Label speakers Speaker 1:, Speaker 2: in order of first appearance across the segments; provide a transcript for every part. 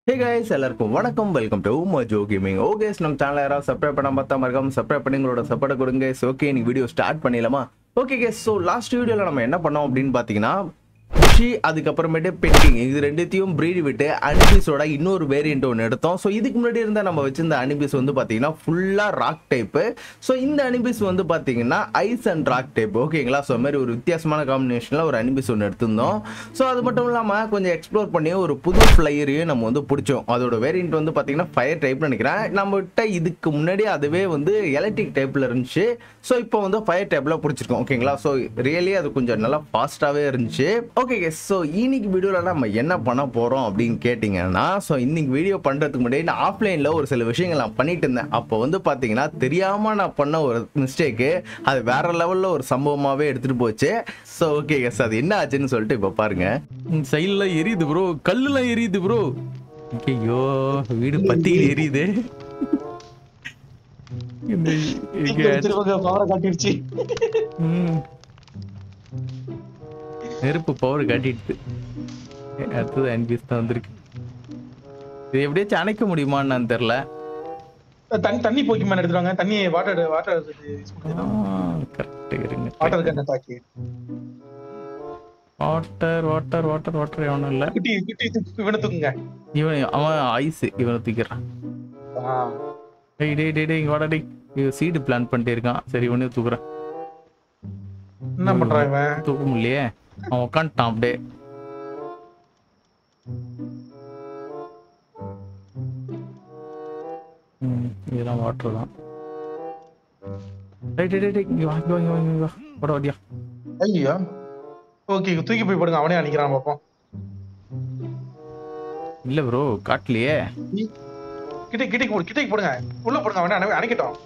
Speaker 1: Hey guys, எல்லாருக்கும் வணக்கம். Welcome to Mojo gaming. Okay, நம்ம சேனலை யாராவது சப்ஸ்கிரைப் பண்ணாம பார்த்தா மறக்காம சப்ஸ்கிரைப் பண்ணி உங்களோட சப்போர்ட் கொடுங்க. ஓகே, இன்னைக்கு வீடியோ ஸ்டார்ட் பண்ணிடலாமா? ஓகே கேஸ், ஸோ லாஸ்ட் வீடியோவில் நம்ம என்ன பண்ணோம் அப்படின்னு பார்த்தீங்கன்னா அதுக்கப்புறமேட்டு பெட்டிங் இது ரெண்டுத்தையும் பிரீட் விட்டு அனிபிஸோட இன்னொரு வேரியன்ட் ஒன்று எடுத்தோம். ஸோ இதுக்கு முன்னாடி இருந்த நம்ம வச்சிருந்த அனிபிஸ் வந்து பார்த்தீங்கன்னா ஃபுல்லாக ராக் டைப்பு. ஸோ இந்த அனிபிஸ் வந்து பார்த்தீங்கன்னா ஐஸ் அண்ட் ராக் டைப். ஓகேங்களா? ஸோ மாதிரி ஒரு வித்தியாசமான காம்பினேஷனில் ஒரு அனிபிஸ் ஒன்று எடுத்திருந்தோம். ஸோ அது மட்டும் இல்லாமல் கொஞ்சம் எக்ஸ்ப்ளோர் பண்ணி ஒரு புது ஃப்ளையரையும் நம்ம வந்து பிடிச்சோம். அதோட வேரியன்ட் வந்து பார்த்தீங்கன்னா ஃபயர் டைப்னு நினைக்கிறேன். நம்மகிட்ட இதுக்கு முன்னாடி அதுவே வந்து எலக்ட்ரிக் டைப்பில் இருந்துச்சு. ஸோ இப்போ வந்து ஃபயர் டைப்பில் பிடிச்சிருக்கோம். ஓகேங்களா? ஸோ ரியலி அது கொஞ்சம் நல்லா ஃபாஸ்ட்டாகவே இருந்துச்சு. ஓகே, ஸோ இன்னைக்கு வீடியோவில் நம்ம என்ன பண்ண போகிறோம் அப்படின்னு கேட்டிங்கன்னா, ஸோ இன்னைக்கு வீடியோ பண்ணுறதுக்கு முன்னாடி நான் ஆஃப்லைனில் ஒரு சில விஷயங்கள் நான் பண்ணிட்டு இருந்தேன். அப்போ வந்து பார்த்தீங்கன்னா தெரியாமல் நான் பண்ண ஒரு மிஸ்டேக்கு அது வேற லெவலில் ஒரு சம்பவமாகவே எடுத்துகிட்டு போச்சு. ஸோ ஓகே எஸ், அது என்ன ஆச்சுன்னு சொல்லிட்டு இப்போ பாருங்க. சைடில் எரியுது ப்ரோ, கல்லுலாம் எரியுது ப்ரோ. ஐயோ, வீடு பத்தி எரியுது. நெருப்பு பவர் காட்டிடுது. அடுத்தது அன்பீஸ் தான் வந்திருக்கு. இது எப்படியாச்சும் அணைக்க முடியுமான்னு தெரியல.
Speaker 2: தண்ணி போக்கிமான் எடுத்துறாங்க. தண்ணி வாட்டர் யூஸ்
Speaker 1: பண்ணுவாங்க. கரெக்ட் இருங்க.
Speaker 2: Water gun attack.
Speaker 1: வாட்டர் எவனும் இல்ல.
Speaker 2: குட்டி இவனை தூக்குங்க.
Speaker 1: அவன் ஐஸ் இவனை தூக்கிறான். டேய் இங்க வாடா டேய். சீடு பிளான் பண்ணிட்டே இருக்கான். சரி இவனே தூக்குறான்.
Speaker 2: என்ன பண்றான் இவன்?
Speaker 1: தூக்க முடியலையே. அவன் உட்காந்துட்டான் அப்படியே. இதெல்லாம் வாட்டர் தான்.
Speaker 2: ஐயோ, ஓகே தூக்கி போய் போடுங்க. அவனே அடிக்கிறான் பாப்போம்.
Speaker 1: இல்ல ப்ரோ, காட்டலையே.
Speaker 2: கிட்டக்கு போடுங்க. உள்ள போடுங்க. அவனே அணைக்கட்டும்.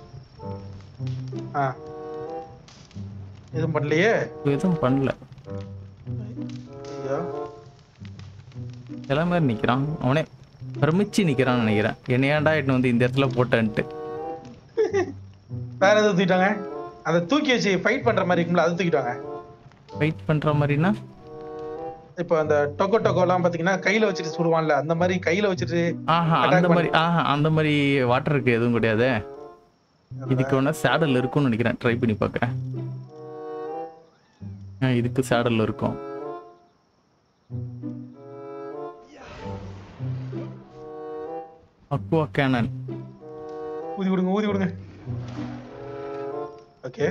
Speaker 2: எதுவும் பண்ணலையே.
Speaker 1: எதுவும் பண்ணல. எல்லா மாதிரி நிக்கிறான். அவனே பிரமிச்சு நிக்கிறான்னு நினைக்கிறேன். என்னையாண்டா எட்டு வந்து இந்த இடத்துல போட்டேன்ட்டு.
Speaker 2: வேற எதுவும் தூக்கிட்டாங்க. அதை தூக்கி வச்சு ஃபைட் பண்ற மாதிரி இருக்கும்ல, அது தூக்கிட்டாங்க.
Speaker 1: ஃபைட் பண்ற மாதிரினா
Speaker 2: இப்போ அந்த டொக்கோ எல்லாம் பாத்தீங்கன்னா கையில வச்சுட்டு சுடுவான்ல, அந்த மாதிரி கையில வச்சுட்டு.
Speaker 1: அந்த மாதிரி வாட்டருக்கு எதுவும் கிடையாது. இதுக்கு ஒண்ணா சேடல் இருக்கும்னு நினைக்கிறேன். ட்ரை பண்ணி பாக்குறேன். இதுக்கு சேடல் இருக்கும். அக்வா கேனன்
Speaker 2: ஊதி விடுங்க. ஓகே,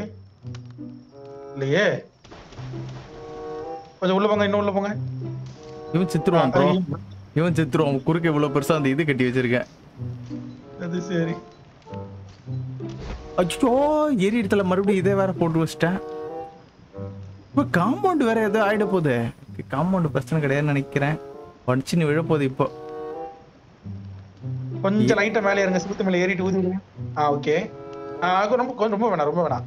Speaker 2: இல்லையே. கொஞ்சம் உள்ள போங்க. இன்னும் உள்ள போங்க.
Speaker 1: இவன் சித்துருவான் ப்ரோ. குறுக்க இவ்வளவு பெருசா அந்த இது கட்டி வச்சிருக்கேன்.
Speaker 2: அது சரி.
Speaker 1: அச்சோ, ஏரி இடத்துல மறுபடியும் இதே வேற போட்டு வச்சிட்டேன். இப்போ காம்பவுண்ட் வேற ஏதோ ஆயிட போகுது. காம்பவுண்ட் பிரச்சனை கிடையாதுன்னு நினைக்கிறேன். வடிச்சுன்னு விழ போகுது. இப்போ
Speaker 2: கொஞ்சம் லைட்டா மேலே இறங்க. சுத்து மேலே ஏறிட்டு ஊதி விடுங்க. ஓகே. ரொம்ப வேணாம்.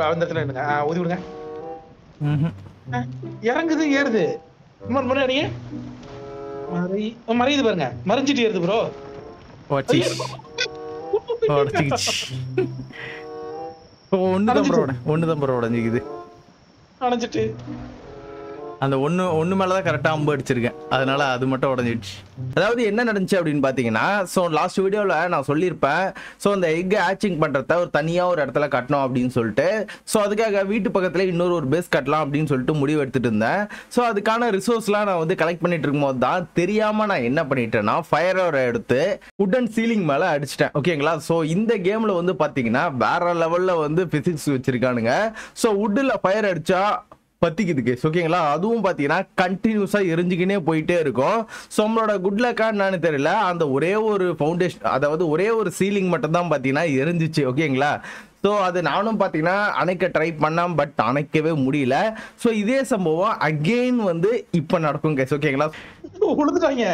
Speaker 2: அந்த இடத்துல இருங்க. ஊதி விடுங்க. இறங்குது, ஏறுது. முறை அடிங்க. மறையுது பாருங்க. மறைஞ்சிட்டு ஏறுது ப்ரோ.
Speaker 1: ஒண்ணுதான் ப்ரோ உடஞ்சிக்குது.
Speaker 2: அடைஞ்சிட்டு
Speaker 1: அந்த ஒண்ணு மேலதான் கரெக்டா அம்பு அடிச்சிருக்கேன். அதனால அது மட்டும் உடஞ்சிடுச்சு. அதாவது என்ன நடந்துச்சு அப்படின்னு பாத்தீங்கன்னா, ஸோ லாஸ்ட் வீடியோல நான் சொல்லியிருப்பேன். ஸோ அந்த எக் ஹேச்சிங் பண்றத ஒரு தனியா ஒரு இடத்துல கட்டணும் அப்படின்னு சொல்லிட்டு. ஸோ அதுக்காக வீட்டு பக்கத்துல இன்னொரு பேஸ் கட்டலாம் அப்படின்னு சொல்லிட்டு முடிவு எடுத்துட்டு இருந்தேன். ஸோ அதுக்கான ரிசோர்ஸ்லாம் நான் வந்து கலெக்ட் பண்ணிட்டு இருக்கும்போது தான் தெரியாம நான் என்ன பண்ணிட்டேன்னா, ஃபயரை எடுத்து உடன் சீலிங் மேல அடிச்சிட்டேன். ஓகேங்களா? ஸோ இந்த கேம்ல வந்து பாத்தீங்கன்னா வேற லெவல்ல வந்து பிசிக்ஸ் வச்சிருக்கானுங்க. ஸோ உட்ல ஃபயர் அடிச்சா பத்திக்குது கேஸ். ஓகேங்களா? அதுவும் பாத்தீங்கன்னா கண்டினியூஸா எரிஞ்சுக்கினே போயிட்டே இருக்கும். ஸோ நம்மளோட குட் லக்கா என்னன்னு தெரியல, அந்த ஒரே ஒரு ஃபவுண்டேஷன், அதாவது ஒரே ஒரு சீலிங் மட்டும் தான் பாத்தீங்கன்னா எரிஞ்சிச்சு. ஓகேங்களா? ஸோ அது நானும் பார்த்தீங்கன்னா அணைக்க ட்ரை பண்ணேன், பட் அணைக்கவே முடியல. ஸோ இதே சம்பவம் அகெயின் வந்து இப்போ நடக்கும் கேஸ். ஓகேங்களா?
Speaker 2: உழுதுட்டாங்க.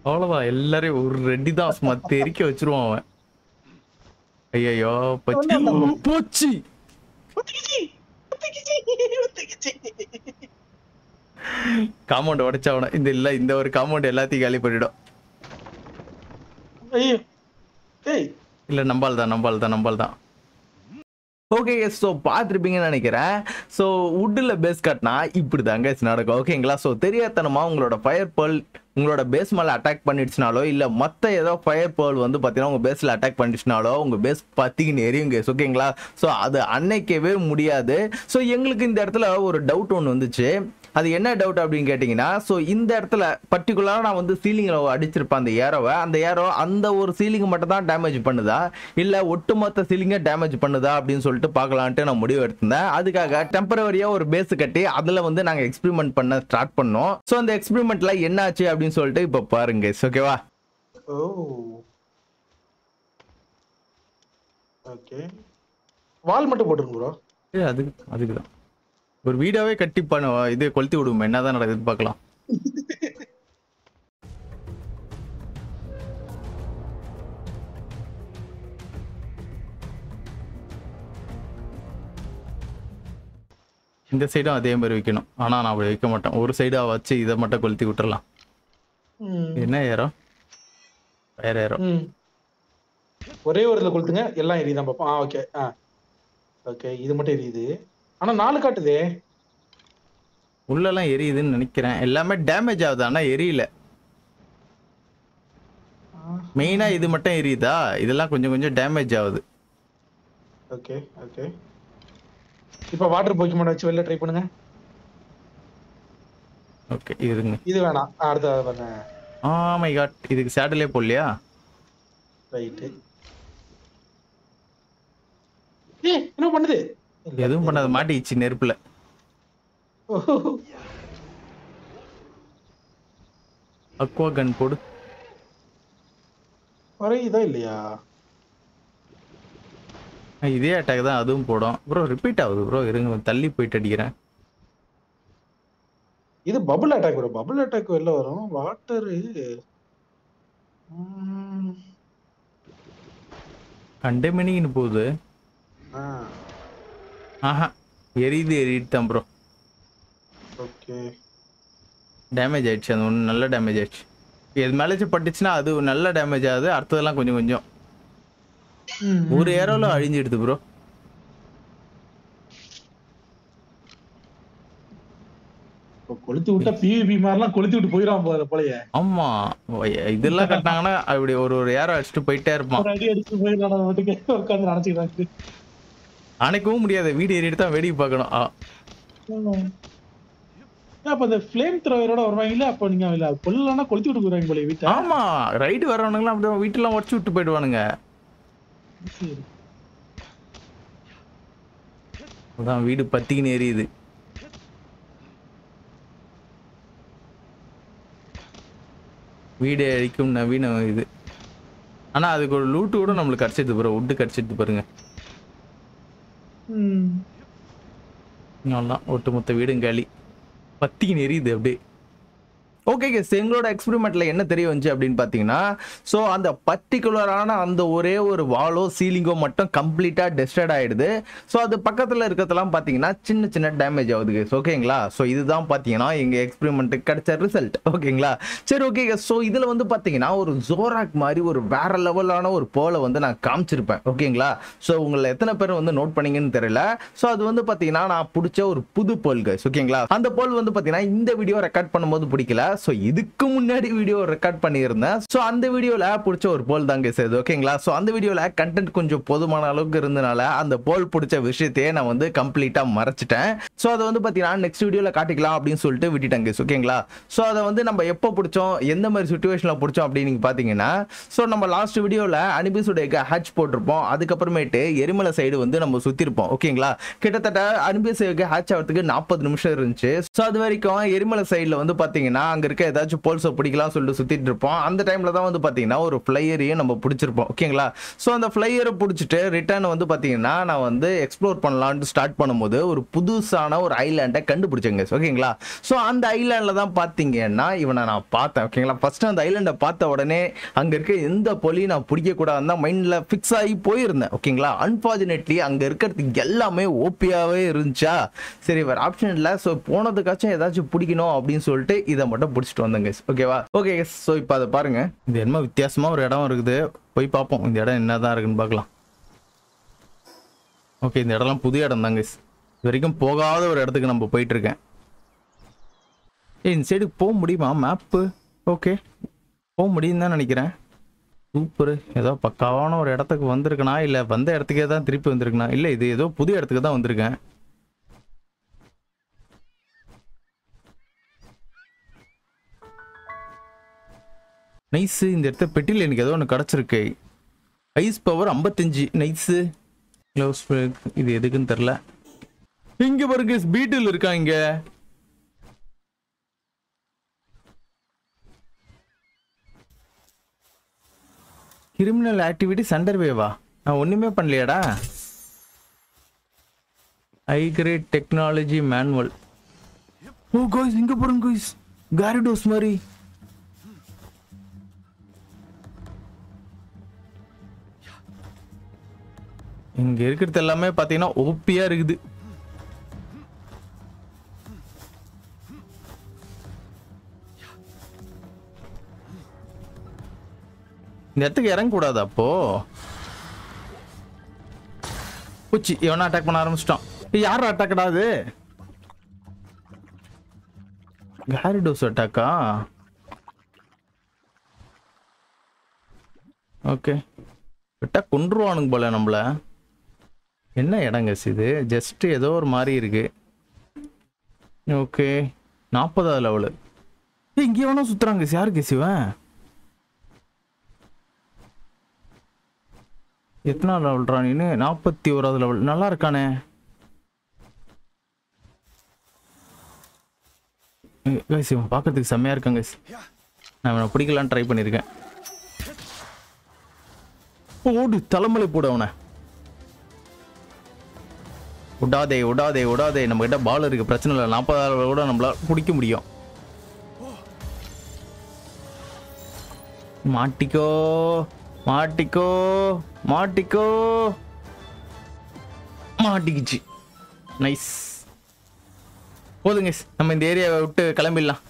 Speaker 1: அவ்வளோதான், எல்லாரையும் ஒரு ரெடி தான் மத்த எரிக்க வச்சிருவான் அவன். ஐயோ போச்சு. காம்பவுண்ட் உடைச்சவன இந்த ஒரு காம்பவுண்ட் எல்லாத்தையும் காலி பண்ணிடும். இல்ல நம்பால் தான். ஓகே ஸோ பார்த்துருப்பீங்கன்னு நினைக்கிறேன். ஸோ வுட்டில் பேஸ் கட்டினா இப்படி தாங்க நடக்கும் ஓகேங்களா. ஸோ தெரியாதனமா உங்களோட ஃபயர் பேர்ல் உங்களோட பேஸ் மேலே அட்டாக் பண்ணிடுச்சுனாலோ இல்லை மற்ற ஏதோ ஃபயர் பேர்ல் வந்து பார்த்தீங்கன்னா உங்கள் பேஸில் அட்டாக் பண்ணிடுச்சுனாலோ உங்கள் பேஸ் பற்றிக்கின்னு எரியுங்க ஓகேங்களா. ஸோ அது அன்னைக்கவே முடியாது. ஸோ எங்களுக்கு இந்த இடத்துல ஒரு டவுட் ஒன்று வந்துச்சு. அது என்ன டவுட் அப்படின்னு கேட்டிங்கன்னா, ஸோ இந்த இடத்துல பர்டிகுலராக நான் வந்து சீலிங்கில் அடிச்சிருப்பேன் அந்த ஏரோ அந்த ஒரு சீலிங் மட்டும் தான் டேமேஜ் பண்ணுதா இல்லை ஒட்டுமொத்த சீலிங்கை டேமேஜ் பண்ணுதா அப்படின்னு சொல்லிட்டு பார்க்கலான்ட்டு நான் முடிவு எடுத்திருந்தேன். அதுக்காக டெம்பரவரியாக ஒரு பேஸ் கட்டி அதில் வந்து நாங்கள் எக்ஸ்பெரிமெண்ட் பண்ண ஸ்டார்ட் பண்ணோம். ஸோ அந்த எக்ஸ்பெரிமெண்ட்ல என்ன ஆச்சு அப்படின்னு சொல்லிட்டு இப்போ பாருங்க ஓகேவா.
Speaker 2: ஓகே வால் மட்டும் போட்டுருங்க ப்ரோ.
Speaker 1: அதுக்கு தான் ஒரு வீடியோவே கட்டி பண்ண இது கொளுத்தி விடுவோம் என்னதான் நடக்குது பார்க்கலாம். இந்த சைடும் அதே மாதிரி வைக்கணும். ஆனா நான் அப்படி வைக்க மாட்டேன். ஒரு சைடா வச்சு இதை மட்டும் கொளுத்தி விட்டுறலாம். என்ன ஏரோ வேற ஏரோ
Speaker 2: ஒரே ஒரு இதுல கொளுத்துங்க எல்லாம் எரியுதான் பாப்போம். ஓகே ஓகே இது மட்டும் எரியுது. ஆனா 4 காட்டுதே.
Speaker 1: உள்ளெல்லாம் எரியுதுன்னு நினைக்கிறேன். எல்லாமே டேமேஜ் ஆகுது ஆனா எரியல. மெயினா இது மட்டும் எரியுதா, இதெல்லாம் கொஞ்சம் கொஞ்சம் டேமேஜ் ஆகுது.
Speaker 2: ஓகே ஓகே இப்போ வாட்டர் போக்கிமான் வச்சு வெளில ட்ரை பண்ணுங்க.
Speaker 1: ஓகே இருங்க.
Speaker 2: இது வேணாம் அடுத்த பண்ண.
Speaker 1: மை காட் இதுக்கு சேடலே போடலையா?
Speaker 2: ரைட். என்ன பண்ணுது?
Speaker 1: எதுவும் பண்ணாத மாட்டிச்சு நெருப்புல. அக்வா கன் போடு.
Speaker 2: வரையுதா இல்லையா?
Speaker 1: இதே அட்டாக் தான் அதுவும் போடும் ப்ரோ. ரிப்பீட் ஆகுது ப்ரோ. இருங்க தள்ளி போயிட்டு அடிக்கிறேன்.
Speaker 2: இது bubble attack bro. Bubble attack வெளில வரும். வாட்டர்
Speaker 1: கண்டெமினின்னு போகுது. ஆஹா எரியுது தான் ப்ரோ.
Speaker 2: ஓகே
Speaker 1: டேமேஜ் ஆயிடுச்சு. அது ஒன்று நல்ல டேமேஜ் ஆயிடுச்சு. எது மேலே பட்டுச்சுன்னா அது நல்ல டேமேஜ் ஆகுது. அடுத்ததெல்லாம் கொஞ்சம் கொஞ்சம் ஒரு ஏரோல அழிஞ்சிடுது ப்ரோ.
Speaker 2: கொளுத்தி விட்டா பிவிபி மாதிரிலாம் கொளுத்தி விட்டு போயிடாம போலயே.
Speaker 1: ஆமா இதெல்லாம் கட்டினாங்கன்னா அப்படி ஒரு ஏரோ அடிச்சுட்டு போயிட்டே இருப்பான்.
Speaker 2: அடி அடிச்சு போயிடலாம் வீட்டுக்கு உட்காந்து நினைச்சுக்கிறாங்க.
Speaker 1: அணைக்கவும் முடியாது. வீடு ஏறிட்டு தான் வேடிக்கை பார்க்கணும்.
Speaker 2: அப்ப அந்த ஃப்ளேம் த்ரோவரோட வருவாங்கல்ல, அப்ப நீங்க இல்ல கொல்லலனா கொளுத்தி விட்டு போறாங்க போல வீட்டை.
Speaker 1: ஆமா ரைடு வரவனுங்கலாம் அப்படியே வீட்டெல்லாம் உடச்சு விட்டு போயிடுவானுங்க. அதான் வீடு பத்திக்கின்னு எரியுது. வீடு அழிக்கும் நவீன இது. ஆனா அதுக்கு ஒரு லூட்டு கூட நம்மளுக்கு கிடைச்சது ப்ரோ. வுட்டு கிடைச்சிட்டு பாருங்க. அவ்வளோதான் ஒட்டுமொத்த வீடும் காலி. பத்திக்கின்னு எரியுது அப்படியே. ஓகே கேஸ் எங்களோட எக்ஸ்பெரிமெண்ட்ல என்ன தெரிய வந்துச்சு அப்படின்னு பார்த்தீங்கன்னா, ஸோ அந்த பர்டிகுலரான அந்த ஒரே ஒரு வாலோ சீலிங்கோ மட்டும் கம்ப்ளீட்டாக டெஸ்ட்ராய்ட் ஆகிடுது. ஸோ அது பக்கத்தில் இருக்கிறதெல்லாம் பார்த்தீங்கன்னா சின்ன சின்ன டேமேஜ் ஆகுது கேஸ் ஓகேங்களா. ஸோ இதுதான் பார்த்தீங்கன்னா எங்கள் எக்ஸ்பெரிமெண்ட்டுக்கு கிடைச்ச ரிசல்ட் ஓகேங்களா. சரி ஓகே கேஸ். ஸோ இதில் வந்து பார்த்தீங்கன்னா ஒரு ஜோராக் மாதிரி ஒரு வேற லெவலான ஒரு போலை வந்து நான் காமிச்சிருப்பேன் ஓகேங்களா. ஸோ உங்களை எத்தனை பேர் வந்து நோட் பண்ணீங்கன்னு தெரியல. ஸோ அது வந்து பார்த்தீங்கன்னா நான் பிடிச்ச ஒரு புது போல் கேஸ் ஓகேங்களா. அந்த போல் வந்து பார்த்தீங்கன்னா இந்த வீடியோ ரெக்கார்ட் பண்ணும்போது பிடிக்கல. ஸோ இதுக்கு முன்னாடி வீடியோ ரெக்கார்ட் பண்ணியிருந்தேன். ஸோ அந்த வீடியோவில் பிடிச்ச ஒரு போல் தாங்க செய்யுது ஓகேங்களா. ஸோ அந்த வீடியோவில் கண்டென்ட் கொஞ்சம் போதுமான அளவுக்கு இருந்தனால அந்த போல் பிடிச்ச விஷயத்தையே நான் வந்து கம்ப்ளீட்டாக மறைச்சிட்டேன். ஸோ அதை வந்து பார்த்தீங்கன்னா நெக்ஸ்ட் வீடியோவில் காட்டிக்கலாம் அப்படின்னு சொல்லிட்டு விட்டுட்டாங்க ஓகேங்களா. ஸோ அதை வந்து நம்ம எப்போ பிடிச்சோம் எந்த மாதிரி சுச்சுவேஷனில் பிடிச்சோம் அப்படின்னு நீங்கள் பார்த்தீங்கன்னா, ஸோ நம்ம லாஸ்ட் வீடியோவில் அனிபிஸுடைய ஹேட்ச் போட்டிருப்போம். அதுக்கப்புறமேட்டு எரிமலை சைடு வந்து நம்ம சுற்றிருப்போம் ஓகேங்களா. கிட்டத்தட்ட அனிபிஸுக்கு ஹேட்ச் ஆகிறதுக்கு 40 நிமிஷம் இருந்துச்சு. ஸோ அது வரைக்கும் எரிமலை சைடில் வந்து பார்த்தீங்கன்னா அங்கே இருக்க ஏதாச்சும் போல்ஸை பிடிக்கலாம் சொல்லிட்டு சுத்திட்டு இருப்போம். அந்த டைம்ல தான் வந்து பாத்தீங்கன்னா ஒரு ஃப்ளையரையும் நம்ம பிடிச்சிருப்போம் ஓகேங்களா. ஸோ அந்த ஃப்ளையரை பிடிச்சிட்டு ரிட்டர்ன் வந்து பாத்தீங்கன்னா நான் வந்து எக்ஸ்ப்ளோர் பண்ணலாம்னு ஸ்டார்ட் பண்ணும்போது ஒரு புதுசான ஒரு ஐலாண்டை கண்டுபிடிச்சேங்க ஓகேங்களா. ஸோ அந்த ஐலாண்டில் தான் பார்த்தீங்கன்னா இவனை நான் பார்த்தேன் ஓகேங்களா. ஃபர்ஸ்ட் அந்த ஐலாண்டை பார்த்த உடனே அங்கே இருக்க எந்த பொலியும் நான் பிடிக்கக்கூடாதுன்னு தான் மைண்டில் ஃபிக்ஸ் ஆகி போயிருந்தேன் ஓகேங்களா. அன்ஃபார்ச்சுனேட்லி அங்கே இருக்கிறது எல்லாமே ஓபியாவே இருந்துச்சா. சரி வேறு ஆப்ஷன் இல்லை. ஸோ போனதுக்காச்சும் ஏதாச்சும் பிடிக்கணும் அப்படின்னு சொல்லிட்டு இதை மட்டும் பிடிச்சிட்டு வந்தேங்க ஓகேவா. ஓகே ஸோ இப்போ அதை பாருங்க. இது என்ன வித்தியாசமா ஒரு இடம் இருக்குது. போய் பார்ப்போம் இந்த இடம் என்னதான் இருக்குன்னு பார்க்கலாம். ஓகே, இந்த இடம்லாம் புது இடம் தாங்க. இது வரைக்கும் போகாத ஒரு இடத்துக்கு நம்ம போயிட்டு இருக்கேன். இந்த சைடுக்கு போக முடியுமா? மேப்பு ஓகே, போக முடியும் தான் நினைக்கிறேன். சூப்பர். ஏதோ பக்காவான ஒரு இடத்துக்கு வந்திருக்கனா, இல்லை வந்த இடத்துக்கே தான் திருப்பி வந்திருக்கனா? இல்லை, இது ஏதோ புது இடத்துக்கு தான் வந்திருக்கேன். நைஸ். இந்த இடத்த பெட்டியில் எனக்கு ஏதோ ஒன்று கிடச்சிருக்கு. Ice power 55. நைஸு. க்ளவுஸ். இது எதுக்குன்னு தெரில. இங்கே பாருங்க, பீட்டில் இருக்கா இங்கே. கிரிமினல் ஆக்டிவிட்டி சண்டர் வேவா? நான் ஒன்றுமே பண்ணலையாடா. High grade technology manual. Oh guys, இங்கே பாருங்க காய்ஸ், காரிடோஸ் மாதிரி. இங்க இருக்கிறது எல்லாமே பாத்தீங்கன்னா ஓப்பியா இருக்குது. இந்த இடத்துக்கு இறங்க கூடாது. அப்போ பூச்சி எவனா அட்டாக் பண்ண ஆரம்பிச்சிட்டான். யாரும் அட்டாக் கிடையாது. காரிடோஸ் அட்டாக்கா? ஓகே, விட்டா கொன்றுவானுங்க போல நம்மள. என்ன இடங்க இது? ஜஸ்ட் ஏதோ ஒரு மாதிரி இருக்கு. ஓகே, 40வது லெவலு. இங்கே வேணா சுத்துறாங்க. யாருக்கு சிவன்? எத்தனா லெவல்ரா நீனு? 41வது லெவல். நல்லா இருக்கானே. சிவன் பார்க்கறதுக்கு செம்மையா இருக்காங்க. நான் அவனை பிடிக்கலான்னு ட்ரை பண்ணியிருக்கேன். ஓடு, தலைமலை போடு அவனை. விடாதே விடாதே விடாதே. நம்ம கிட்ட பால் இருக்கு, பிரச்சனை இல்லை. 40 கூட நம்மளால பிடிக்க முடியும். மாட்டிக்கோ மாட்டிக்கோ மாட்டிக்கோ. மாட்டிக்கிச்சு. நைஸ். போதுங்க, நம்ம இந்த ஏரியாவை விட்டு கிளம்பிடலாம்.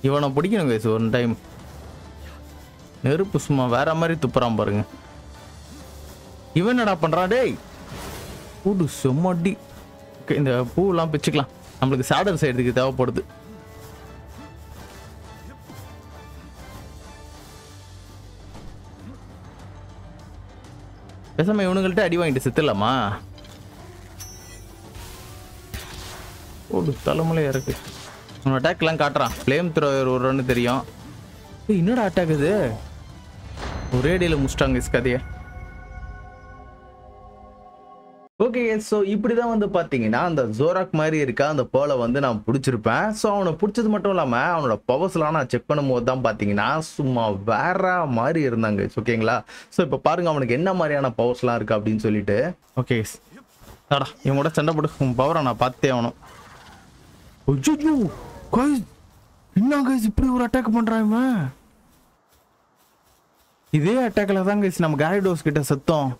Speaker 1: இவனை பிடிக்கணும் கைஸ் ஒரு டைம். நெருப்பு சும்மா வேற மாதிரி துப்புறான் பாருங்க. இவன் என்னடா பண்றான்? டேய் பூடு செம்மடி. இந்த பூவெல்லாம் பிச்சுக்கலாம். நம்மளுக்கு சாடர் சைடுக்கு தேவைப்படுது. பேசாம இவனுங்கள்ட்ட அடி வாங்கிட்டு செத்துலாமா? ஓடு, தலைமலையா இருக்கு. அட்டாக்லாம் காட்டுறான். ஃப்ளேம் த்ரோவர் வரும்னு தெரியும். என்னடா அட்டாக் இது? ஒரே அடியில் முடிச்சிட்டாங்க இஸ் கதையை. ஓகே, ஸோ இப்படி தான் வந்து பார்த்தீங்கன்னா அந்த ஜோராக் மாதிரி இருக்க அந்த போலை வந்து நான் பிடிச்சிருப்பேன். ஸோ அவனை பிடிச்சது மட்டும் இல்லாமல் அவனோட பவர்ஸ்லாம் நான் செக் பண்ணும்போது தான் பார்த்தீங்கன்னா சும்மா வேற மாதிரி இருந்தாங்க. ஓகேங்களா? ஸோ இப்போ பாருங்க அவனுக்கு என்ன மாதிரியான பவர்ஸ்லாம் இருக்குது அப்படின்னு சொல்லிட்டு. ஓகே தாடா, இவன் கூட சண்டை போட்டு உன் பவரை நான் பார்த்தே ஆகணும். என்ன கைஸ் இப்படி ஒரு அட்டாக் பண்றான் இவன்? இதே அட்டாக்ல தான் கைஸ் நம்ம காரிடோஸ் கிட்ட செத்தோம்.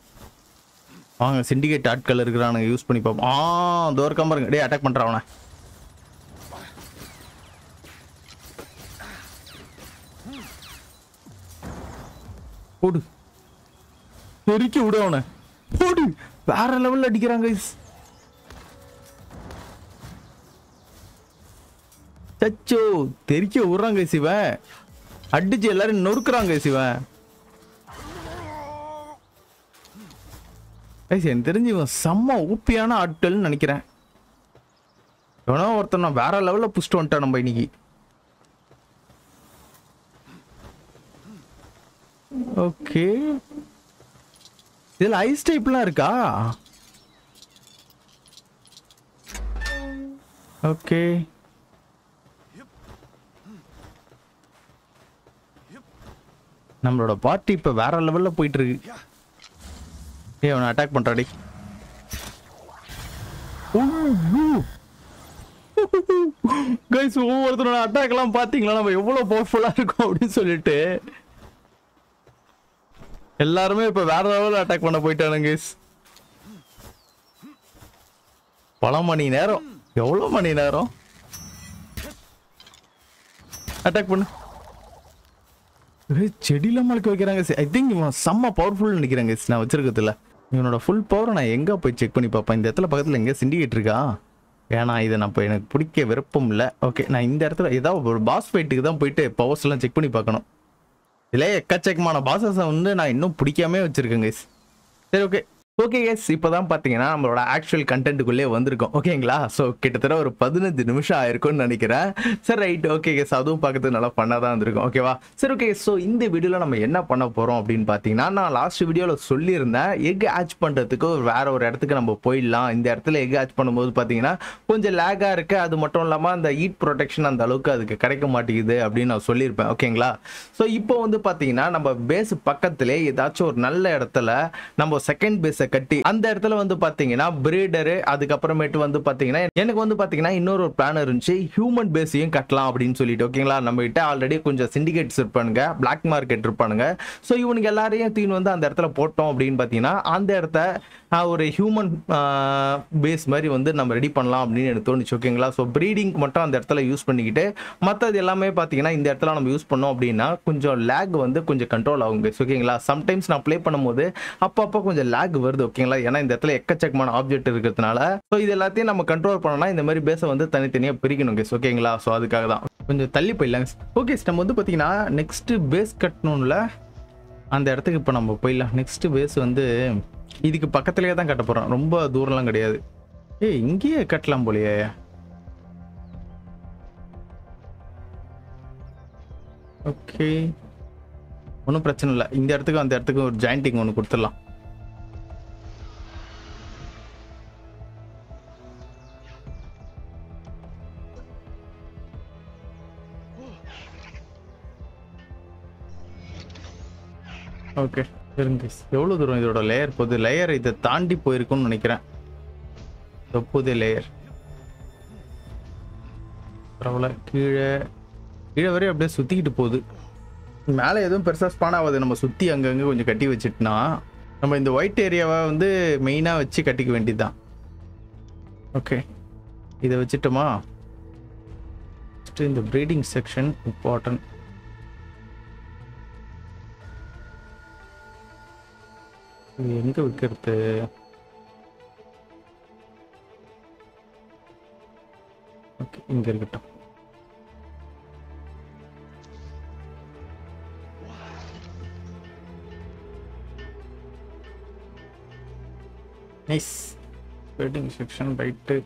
Speaker 1: வாங்க, சிண்டிகேட் ஆட்கள் இருக்கிறானுங்க, யூஸ் பண்ணி பார்ப்போம். தோற்காம பாருங்க. டே அட்டாக் பண்றான் அவனை. போடு, தெறிக்க விடு அவனை. போடு, வேற லெவல்ல அடிக்கிறாங்க கைஸ். சச்சோ, தெரிக்க விடுறாங்க சிவன். அடிச்சு எல்லாரும் நொறுக்குறாங்க சிவன். எனக்கு தெரிஞ்சு இவன் செம்ம ஊப்பியான ஆட்கள்னு நினைக்கிறேன். எவனோ ஒருத்தன் வேற லெவல்ல புஷ்டு வந்துட்டான் நம்ம இன்னைக்கு. ஓகே, இதுல ஐஸ் டைப்லாம் இருக்கா? ஓகே, நம்மளோட பார்ட்டி இப்ப வேற லெவல்ல போயிட்டு இருக்கு. அவனை அட்டாக் பண்றாடி. கைஸ், ஒவ்வொருத்தரோட அட்டாக் எல்லாம் பாத்தீங்களா நம்ம எவ்வளவு பவர்ஃபுல்லா இருக்கும் அப்படின்னு சொல்லிட்டு. எல்லாருமே இப்ப வேற லெவல்ல அட்டாக் பண்ண போயிட்டானுங்க கைஸ். பல மணி நேரம், எவ்வளவு மணி நேரம் அட்டாக் பண்ணு. செடியெல்லாம் முளைக்க வைக்கிறாங்க. ஐ திங்க் இவன் செம்ம பவர்ஃபுல் நினைக்கிறாங்க நான் வச்சிருக்கிறதுல. இவனோட ஃபுல் பவரை நான் எங்கே போய் செக் பண்ணி பார்ப்பேன். இந்த இடத்துல பக்கத்தில் எங்கே சிண்டிகேட் இருக்கா? ஏன்னா இதை நான் இப்போ எனக்கு பிடிக்க விருப்பம் இல்லை. ஓகே, நான் இந்த இடத்துல ஏதாவது ஒரு பாஸ் ஃபைட்டுக்கு தான் போயிட்டு பவர்ஸ் எல்லாம் செக் பண்ணி பார்க்கணும். இல்லை எக்கச்சக்கமான பாசஸை வந்து நான் இன்னும் பிடிக்காமே வச்சிருக்கேன் கைஸ். சரி ஓகே ஓகே கைஸ், இப்போ தான் பார்த்தீங்கன்னா நம்மளோட ஆக்சுவல் கண்டென்ட்டுக்குள்ளே வந்திருக்கோம். ஓகேங்களா? ஸோ கிட்டத்தட்ட ஒரு 15 நிமிஷம் ஆயிருக்கும்னு நினைக்கிறேன். சரி ரைட், ஓகே கைஸ், அதுவும் பார்க்கறதுக்கு நல்லா பண்ணால் தான் இருந்திருக்கும். ஓகேவா? சரி ஓகே, ஸோ இந்த வீடியோவில் நம்ம என்ன பண்ண போகிறோம் அப்படின்னு பார்த்தீங்கன்னா, நான் லாஸ்ட் வீடியோவில் சொல்லியிருந்தேன் எக் ஹேட்ச் பண்ணுறதுக்கு வேற ஒரு இடத்துக்கு நம்ம போயிடலாம். இந்த இடத்துல எக் ஹேட்ச் பண்ணும்போது பார்த்தீங்கன்னா கொஞ்சம் லேகாக இருக்குது. அது மட்டும் இல்லாமல் அந்த ஹீட் ப்ரொடெக்ஷன் அந்த அளவுக்கு அதுக்கு கிடைக்க மாட்டேங்குது அப்படின்னு நான் சொல்லியிருப்பேன். ஓகேங்களா? ஸோ இப்போ வந்து பார்த்தீங்கன்னா நம்ம பேஸ் பக்கத்திலே ஏதாச்சும் ஒரு நல்ல இடத்துல நம்ம செகண்ட் பேஸை கட்டி அந்த இடத்துல வந்து பாத்தீங்கன்னா பிரீடரு, அதுக்கப்புறமேட்டு வந்து பாத்தீங்கன்னா எனக்கு வந்து பாத்தீங்கன்னா இன்னொரு ஒரு பிளான் இருந்துச்சு, ஹியூமன் பேஸையும் கட்டலாம் அப்படின்னு சொல்லிட்டு. ஓகேங்களா? நம்ம கிட்ட ஆல்ரெடி கொஞ்சம் சிண்டிகேட்ஸ் இருப்பானுங்க, பிளாக் மார்க்கெட் இருப்பானுங்க. ஸோ இவனுக்கு எல்லாரையும் தீன் வந்து அந்த இடத்துல போட்டோம் அப்படின்னு பாத்தீங்கன்னா அந்த இடத்த ஒரு ஹியூமன் பேஸ் மாதிரி வந்து நம்ம ரெடி பண்ணலாம் அப்படின்னு எனக்கு தோணுச்சு. ஓகேங்களா? ஸோ ப்ரீடிங் மட்டும் அந்த இடத்துல யூஸ் பண்ணிக்கிட்டு மற்றது எல்லாமே பார்த்தீங்கன்னா இந்த இடத்துல நம்ம யூஸ் பண்ணோம் அப்படின்னா கொஞ்சம் லேக் வந்து கொஞ்சம் கண்ட்ரோல் ஆகுங்க. ஓகேங்களா? சம்டைம்ஸ் நான் ப்ளே பண்ணும்போது அப்பப்போ கொஞ்சம் லேக் வருது. ஓகேங்களா? ஏன்னா இந்த இடத்துல எக்கச்சக்கமான ஆப்ஜெக்ட் இருக்கிறதுனால ஸோ இது எல்லாத்தையும் நம்ம கண்ட்ரோல் பண்ணோம்னா இந்த மாதிரி பேஸை வந்து தனித்தனியாக பிரிக்கணும் கேஸ். ஓகேங்களா? ஸோ அதுக்காக தான் கொஞ்சம் தள்ளி போயிடலாங்க. ஓகே, நம்ம வந்து பார்த்தீங்கன்னா நெக்ஸ்ட் பேஸ் கட்டணும்ல அந்த இடத்துக்கு இப்போ நம்ம போயிடலாம். நெக்ஸ்ட் பேஸ் வந்து இதுக்கு பக்கத்துலேயே தான் கட்ட போகிறோம், ரொம்ப தூரம்லாம் கிடையாது. இங்கேயே கட்டலாம் போலையே. ஓகே, ஒன்றும் பிரச்சனை இல்லை. இந்த இடத்துக்கு அந்த இடத்துக்கு ஒரு ஜாயிண்டிங் ஒன்று கொடுத்துடலாம். ஓகே இருங்க, எவ்வளோ தூரம் இதோட லேயர் போகுது? லேயர் இதை தாண்டி போயிருக்குன்னு நினைக்கிறேன். புது லேயர் பரவாயில்ல, கீழே கீழே வரையும் அப்படியே சுற்றிக்கிட்டு போகுது. மேலே எதுவும் பெருசாக ஸ்பான் ஆகாது. நம்ம சுற்றி அங்கங்கே கொஞ்சம் கட்டி வச்சுட்டுனா நம்ம இந்த ஒயிட் ஏரியாவை வந்து மெயினாக வச்சு கட்டிக்க வேண்டியது தான். ஓகே, இதை வச்சுட்டோமா? இந்த ப்ரீடிங் செக்ஷன் இம்பார்ட்டன்ட். எங்க வைக்கிறது? ஓகே, இங்க இருக்கட்டும். Nice. Wedding section right.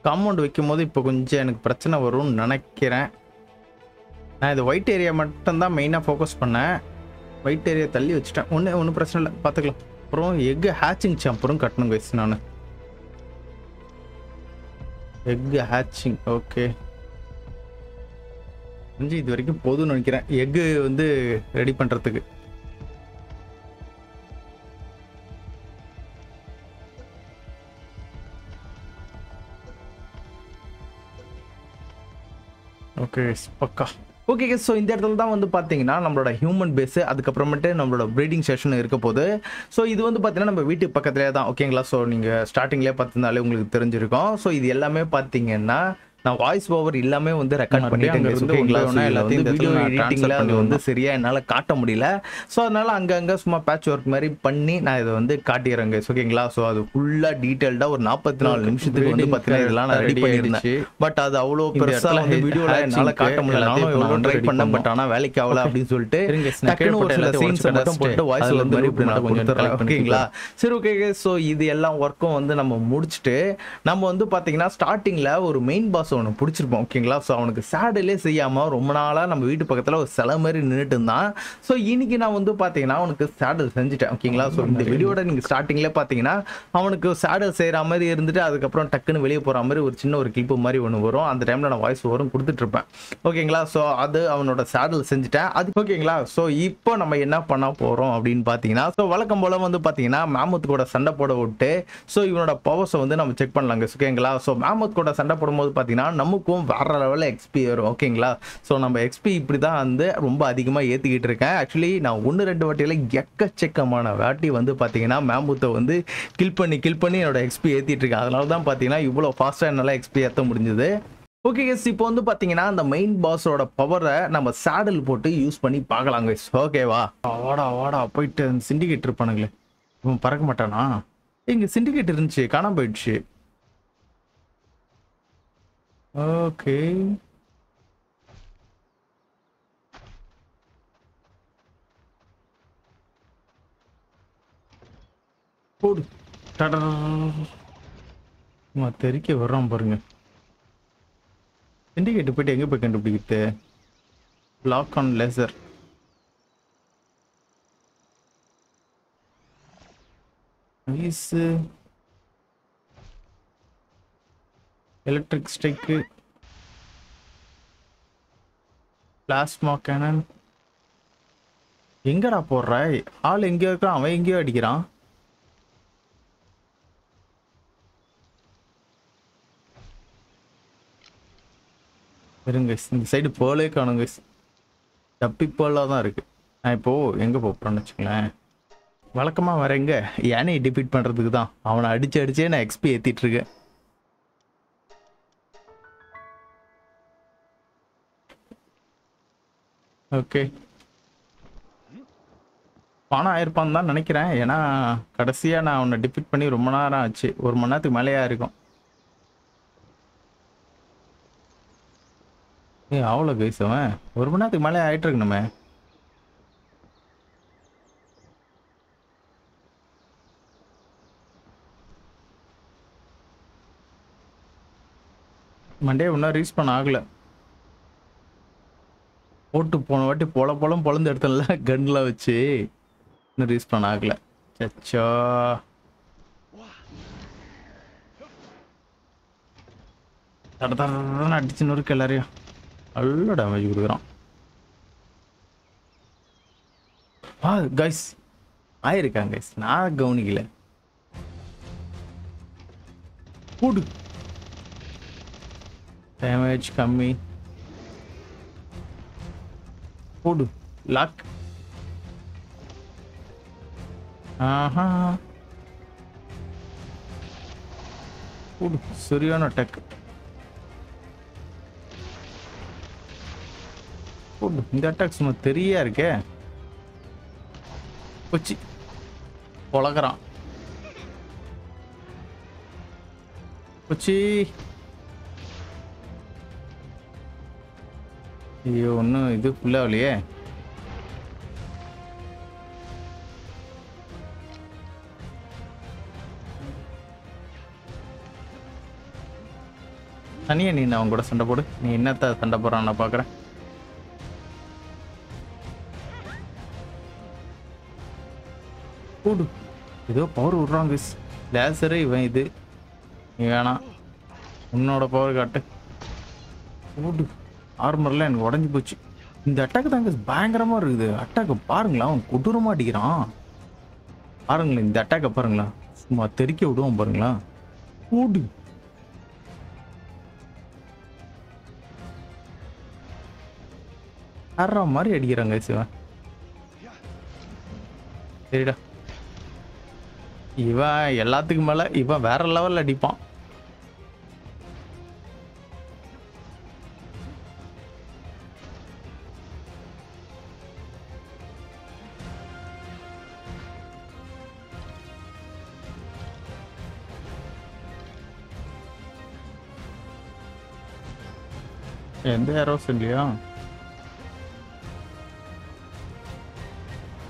Speaker 1: Compound வைக்கும் போது இப்போ கொஞ்சம் எனக்கு பிரச்சனை வரும்னு நினைக்கிறேன். நான் இது ஒயிட் ஏரியா மட்டும்தான் மெயினாக ஃபோக்கஸ் பண்ணேன். ஒயிட் ஏரியா தள்ளி வச்சுட்டேன். ஒன்றும் பிரச்சனை இல்லை, பார்த்துக்கலாம். அப்புறம் எக் ஹேச்சிங் அப்புறம் கட்டணும் கைஸ். நான் எக் ஹேச்சிங் ஓகே கொஞ்சம் இது வரைக்கும் போதும்னு நினைக்கிறேன் எக்கு வந்து ரெடி பண்ணுறதுக்கு. ஓகே பக்கா. ஓகே ஸோ இந்த இடத்துல தான் வந்து பார்த்தீங்கன்னா நம்மளோட ஹியூமன் பேஸு, அதுக்கப்புறமேட்டு நம்மளோட ப்ரீடிங் செஷன் இருக்க போது. ஸோ இது வந்து பார்த்தீங்கன்னா நம்ம வீட்டுக்கு பக்கத்துலேயே தான். ஓகேங்களா? ஸோ நீங்கள் ஸ்டார்டிங்லேயே பார்த்துருந்தாலே உங்களுக்கு தெரிஞ்சிருக்கும். ஸோ இது எல்லாமே பார்த்தீங்கன்னா நான் வாய்ஸ் ஓவர் எல்லாமே வந்து ரெக்கார்ட் பண்ணிட்டேன். வீடியோ எடிட்டிங்கில் அது வந்து சரியா என்னால் காட்ட முடியல. ஸோ அதனால அங்கங்கே சும்மா பேட்ச் ஒர்க் மாதிரி பண்ணி நான் இதை வந்து காட்டிடுறேங்க. ஓகேங்களா? ஸோ அது ஃபுல்லாக டீட்டெயில்டாக ஒரு 44 நிமிஷத்துக்கு வந்து பார்த்தீங்கன்னா இதெல்லாம் நான் ரெடி பண்ணியிருந்தேன். பட் அது அவ்வளோ பெருசாக வந்து வீடியோவில் என்னால் காட்ட முடியல. நானும் எவ்வளோ ட்ரை பண்ணேன், பட் ஆனால் வேலைக்கு ஆகல அப்படின்னு சொல்லிட்டு டக்குன்னு ஒரு சில சீன்ஸை மட்டும் போட்டு வாய்ஸ் வந்து கொஞ்சம். ஓகேங்களா? சரி ஓகே. ஸோ இது எல்லாம் ஒர்க்கும் வந்து நம்ம முடிச்சுட்டு நம்ம வந்து பார்த்தீங்கன்னா ஸ்டார்டிங்கில் ஒரு மெயின் பாஸ் ஒன்று பிடிச்சிருப்போம். ஓகேங்களா? ஸோ அவனுக்கு சேடலே செய்யாமல் ரொம்ப நாளாக நம்ம வீட்டு பக்கத்தில் ஒரு சிலை மாதிரி நின்றுட்டு இருந்தான். ஸோ இன்னைக்கு நான் வந்து பார்த்தீங்கன்னா அவனுக்கு சேடல் செஞ்சுட்டேன். ஓகேங்களா? ஸோ இந்த வீடியோட நீங்கள் ஸ்டார்டிங்லேயே பார்த்தீங்கன்னா அவனுக்கு சேடல் செய்கிற மாதிரி இருந்துட்டு அதுக்கப்புறம் டக்குன்னு வெளியே போகிற மாதிரி ஒரு சின்ன ஒரு கிளிப்பு மாதிரி ஒன்று வரும். அந்த டைமில் நான் வாய்ஸ் ஓவரும் கொடுத்துட்ருப்பேன். ஓகேங்களா? ஸோ அது அவனோட சேடல் செஞ்சுட்டேன். அது ஓகேங்களா? ஸோ இப்போ நம்ம என்ன பண்ண போகிறோம் அப்படின்னு பார்த்தீங்கன்னா ஸோ வழக்கம் போல் வந்து பார்த்தீங்கன்னா மேமத் கூட சண்டை போட விட்டு ஸோ இவனோட பவர்ஸை வந்து நம்ம செக் பண்ணலாங்க. ஓகேங்களா? ஸோ மேமத் கூட சண்டை போடும்போது பார்த்தீங்கன்னா நமக்கும் வேற லெவலில் எக்ஸ்பி வரும். ஓகேங்களா? ஸோ நம்ம எக்ஸ்பி இப்படி தான் வந்து ரொம்ப அதிகமாக ஏற்றிக்கிட்டு இருக்கேன். ஆக்சுவலி நான் 1-2 வாட்டியில் எக்கச்சக்கமான வாட்டி வந்து பார்த்தீங்கன்னா மேம்பூத்தை வந்து கில் பண்ணி என்னோட எக்ஸ்பி ஏற்றிட்டு இருக்கேன். அதனால தான் பார்த்தீங்கன்னா இவ்வளோ ஃபாஸ்ட்டாக என்னால் எக்ஸ்பி ஏற்ற முடிஞ்சது. ஓகே கேஸ், இப்போ வந்து பார்த்தீங்கன்னா அந்த மெயின் பாஸோட பவரை நம்ம சேடல் போட்டு யூஸ் பண்ணி பார்க்கலாம் கைஸ். ஓகேவா? வாடா வாடா போயிட்டு அந்த சிண்டிகேட் இருப்பானுங்களே, இவன் பறக்க மாட்டானா? இங்கே சிண்டிகேட் இருந்துச்சு, காணாம போயிடுச்சு. ஓகே, போடு. தெரிக்க வர்றான் பாருங்க. சிண்டிகேட் போயிட்டு எங்கே போய் கண்டுபிடிக்கிறது? Lock on laser. Ice, electric strike, plasma cannon. எங்கடா போடுற? ஆள் எங்கேயோ இருக்கான், அவன் எங்கேயோ அடிக்கிறான். இருங்க, இந்த சைடு போலே காணுங்க. தப்பி போலாம் தான் இருக்கு. நான் இப்போ எங்கே போகிறேன்னு வச்சுங்களேன். வழக்கமாக வர எங்க யானையை டிஃபீட் பண்ணுறதுக்கு தான். அவனை அடிச்சு அடிச்சே நான் எக்ஸ்பி ஏற்றிட்டு இருக்கேன். ஓகே, பணம் ஆயிருப்பான்னு தான் நினைக்கிறேன். ஏன்னா கடைசியாக நான் அவனை டிஃபீட் பண்ணி ரொம்ப நேரம் ஆச்சு. 1 மணி நேரத்துக்கு மேலேயா இருக்கும். அவ்வளோ கைஸ், அவன் 1 மணி நேரத்துக்கு மேலே ஆயிட்டு இருக்கணுமே. மண்டே இன்னும் ரீச் பண்ண ஆகலை. போட்டு போன வாட்டி பொழந்து எடுத்தல கன்லாம் வச்சு, இன்னும் ரீச் பண்ண ஆகலை. சச்சோ, தடத்தடன்னு அடிச்சு நொறுக்க எல்லாரையும். நல்ல டேமேஜ் கொடுக்குறான். கைஸ் ஆயிருக்காங்க கைஸ், நான் கவனிக்கல. போடு, டேமேஜ் கம்மி. போடு, லாக். ஆஹா, போடு, சரியான அட்டாக். போடு, இந்த அட்டாக் சும்மா தெரியா இருக்கே. கொச்சி பொழக்கிறான். கொச்சி, ஐயோ ஒன்றும் இது ஃபுல்லாகலையே. தனியா நீ அவன் கூட சண்டை போடு. நீ என்னத்த சண்டை போடுறான் நான் பார்க்குறேன். போடு, ஏதோ பவர் விட்றாங்க. லேசரு இவன், இது நீ வேணாம், உன்னோட பவர் காட்டு. போடு, ஆர்மர்லாம் எனக்கு உடஞ்சி போச்சு. இந்த அட்டாக்கு தாங்க பயங்கரமாக இருக்குது. அட்டாக்கு பாருங்களேன், அவன் கொடூரமாக அடிக்கிறான். பாருங்களேன், இந்த அட்டாக்கை பாருங்களேன், சும்மா தெறிக்க விடுவான் பாருங்களா. போடு, அற மாதிரி அடிக்கிறாங்க சிவன். சரிடா, இவன் எல்லாத்துக்கும் மேல இவன் வேற லெவல்ல அடிப்பான். எந்த ஏரோஸ் இல்லையா?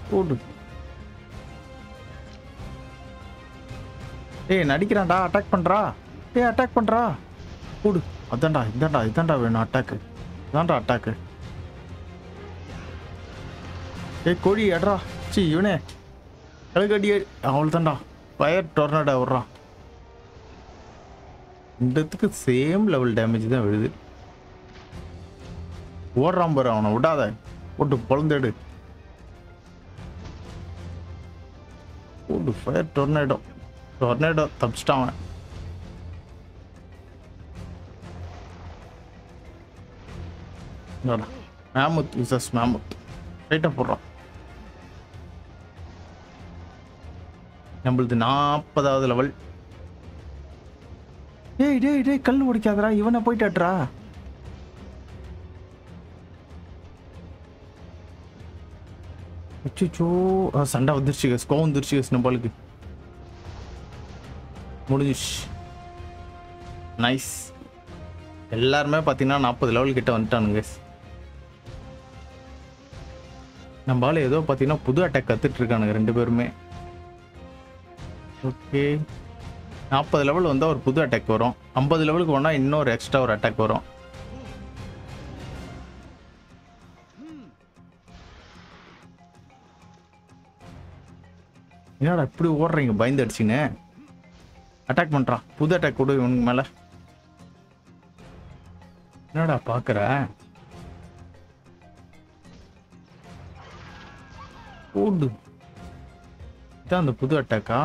Speaker 1: போடு, ஏய் நடிக்கிறான்டா, அட்டாக் பண்றா. ஏய் அட்டாக் பண்றா. போடு, அதான்டா இதான்டா வேணும் அட்டாக்கு. இதான்டா அட்டாக்கு. ஏய் கோழி அட்ரா. சி இவனே கழுகடி. அவள் தான்டா ஃபயர் டொர்னடோ விட்றான். ரெண்டுத்துக்கு சேம் லெவல் டேமேஜ் தான் விழுது. ஓடுறான் பாரு, அவனை விடாத, போட்டு பொழந்தெடு. போடு, ஃபயர் டொர்னடோ தப்பிச்சிட்டான். மேமுத் விசஸ் மேமுத் ரைட்டா போடுறான். நம்மளது 40வது லெவல். டேய் கல் உடைக்காதரா, இவனை போயிட்டாட்ரா. அச்சோ சண்டை வந்துருச்சு கேஸ், கோவம் வந்துருச்சு கேஸ் நம்மளுக்கு. முடிஞ்சிச்சு. நைஸ். எல்லாருமே பார்த்தீங்கன்னா 40 லெவல் கிட்ட வந்துட்டானுங்க கேஸ். நம்மளால ஏதோ பார்த்தீங்கன்னா புது அட்டாக் கற்றுட்டு இருக்கானுங்க 2 பேருமே. ஓகே 40 லெவல் வந்தால் ஒரு புது அட்டாக் வரும், 50 லெவலுக்கு போனால் இன்னொரு எக்ஸ்ட்ரா ஒரு அட்டாக் வரும். என்னடா இப்படி ஓடுறீங்க பயந்து அடிச்சுன்னு? அட்டாக் பண்ணுறான், புது அட்டாக் கொடு இவனுக்கு மேலே. என்னடா பார்க்குற? ஓடு. இதான் அந்த புது அட்டாக்கா?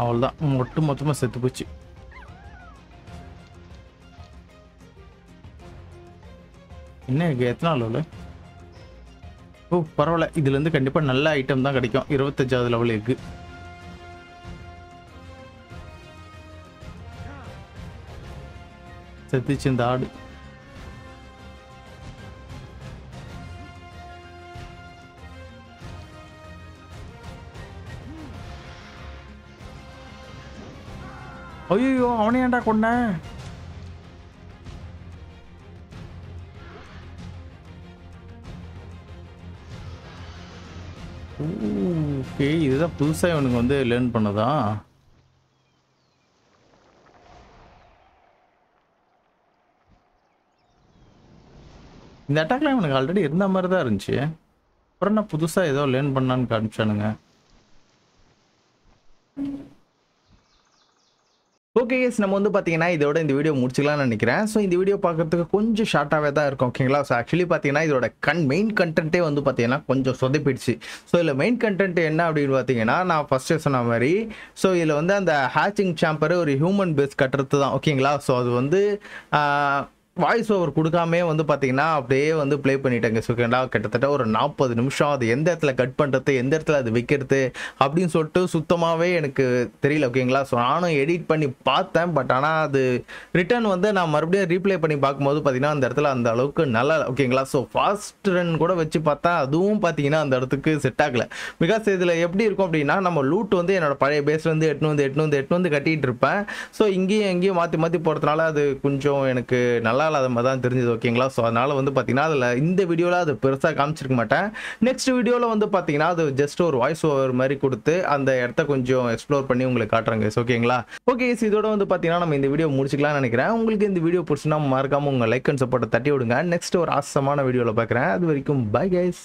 Speaker 1: அவ்வளோதான், ஒட்டு மொத்தமாக செத்து போச்சு. என்ன எத்தனை லெவலு? ஓ பரவாயில்ல, இதுலேருந்து கண்டிப்பாக நல்ல ஐட்டம் தான் கிடைக்கும். 25வது லெவல் எக்கு. செத்துச்சு இந்த ஆடு. ஐயோ அவனை ஏன்டா கொன்ன? ஓகே இதுதான் புதுசாக இவனுக்கு வந்து லேர்ன் பண்ணதா? இந்த அட்டாக்லாம் இவனுக்கு ஆல்ரெடி இருந்த மாதிரி தான் இருந்துச்சு. அப்புறம் என்ன புதுசாக ஏதோ லேர்ன் பண்ணான்னு காமிச்சானுங்க. ஓகே கேஸ், நம்ம வந்து பார்த்தீங்கன்னா இதோட இந்த வீடியோ முடிச்சுக்கலாம்னு நினைக்கிறேன். ஸோ இந்த வீடியோ பார்க்கறதுக்கு கொஞ்சம் ஷார்ட்டாகவே தான் இருக்கும் ஓகேங்களா. ஸோ ஆக்சுவலி பார்த்தீங்கன்னா இதோட மெயின் கண்டென்ட்டே வந்து பார்த்தீங்கன்னா கொஞ்சம் சொதப்பிடுச்சு. ஸோ இதில் மெயின் கண்டென்ட் என்ன அப்படின்னு பார்த்தீங்கன்னா, நான் ஃபஸ்ட்டு சொன்ன மாதிரி ஸோ இதில் வந்து அந்த ஹேச்சிங் சாம்பர் ஒரு ஹியூமன் பேஸ் கட்டுறது தான் ஓகேங்களா. ஸோ அது வந்து வாய்ஸ் ஓவர் கொடுக்காமே வந்து பார்த்தீங்கன்னா அப்படியே வந்து ப்ளே பண்ணிட்டேங்க. ஓகேங்களா, கிட்டத்தட்ட ஒரு 40 நிமிஷம் அது எந்த இடத்துல கட் பண்ணுறது, எந்த இடத்துல அது வைக்கிறது அப்படின்னு சொல்லிட்டு சுத்தமாகவே எனக்கு தெரியல ஓகேங்களா. ஸோ நானும் எடிட் பண்ணி பார்த்தேன், பட் ஆனால் அது ரிட்டர்ன் வந்து நான் மறுபடியும் ரீப்ளே பண்ணி பார்க்கும்போது பார்த்தீங்கன்னா அந்த இடத்துல அந்த அளவுக்கு நல்லா ஓகேங்களா. ஸோ ஃபாஸ்ட் ரன் கூட வச்சு பார்த்தா அதுவும் பார்த்தீங்கன்னா அந்த இடத்துக்கு செட் ஆகலை. பிகாஸ் இதில் எப்படி இருக்கும் அப்படின்னா, நம்ம லூட் வந்து என்னோட பழைய பேஸ்லேருந்து எட்டு வந்து கட்டிகிட்டு இருப்பேன். ஸோ இங்கேயும் எங்கேயும் மாற்றி மாற்றி போகிறதுனால அது கொஞ்சம் எனக்கு நல்லா இல்லாத மாதிரி தான் தெரிஞ்சது ஓகேங்களா. ஸோ அதனால் வந்து பார்த்தீங்கன்னா அதில் இந்த வீடியோவில் அது பெருசாக காமிச்சிருக்க மாட்டேன். நெக்ஸ்ட் வீடியோவில் வந்து பார்த்தீங்கன்னா அது ஜஸ்ட் ஒரு வாய்ஸ் ஓவர் மாதிரி கொடுத்து அந்த இடத்த கொஞ்சம் எக்ஸ்ப்ளோர் பண்ணி உங்களுக்கு காட்டுறேங்க ஓகேங்களா. ஓகே இதோட வந்து பார்த்தீங்கன்னா நம்ம இந்த வீடியோ முடிச்சுக்கலாம்னு நினைக்கிறேன். உங்களுக்கு இந்த வீடியோ பிடிச்சுன்னா மறக்காம உங்கள் லைக் அண்ட் சப்போர்ட்டை தட்டி விடுங்க. நெக்ஸ்ட் ஒரு ஆசமான வீடியோவில் பார்க்குறேன். அது வரைக்கும் பை கைஸ்.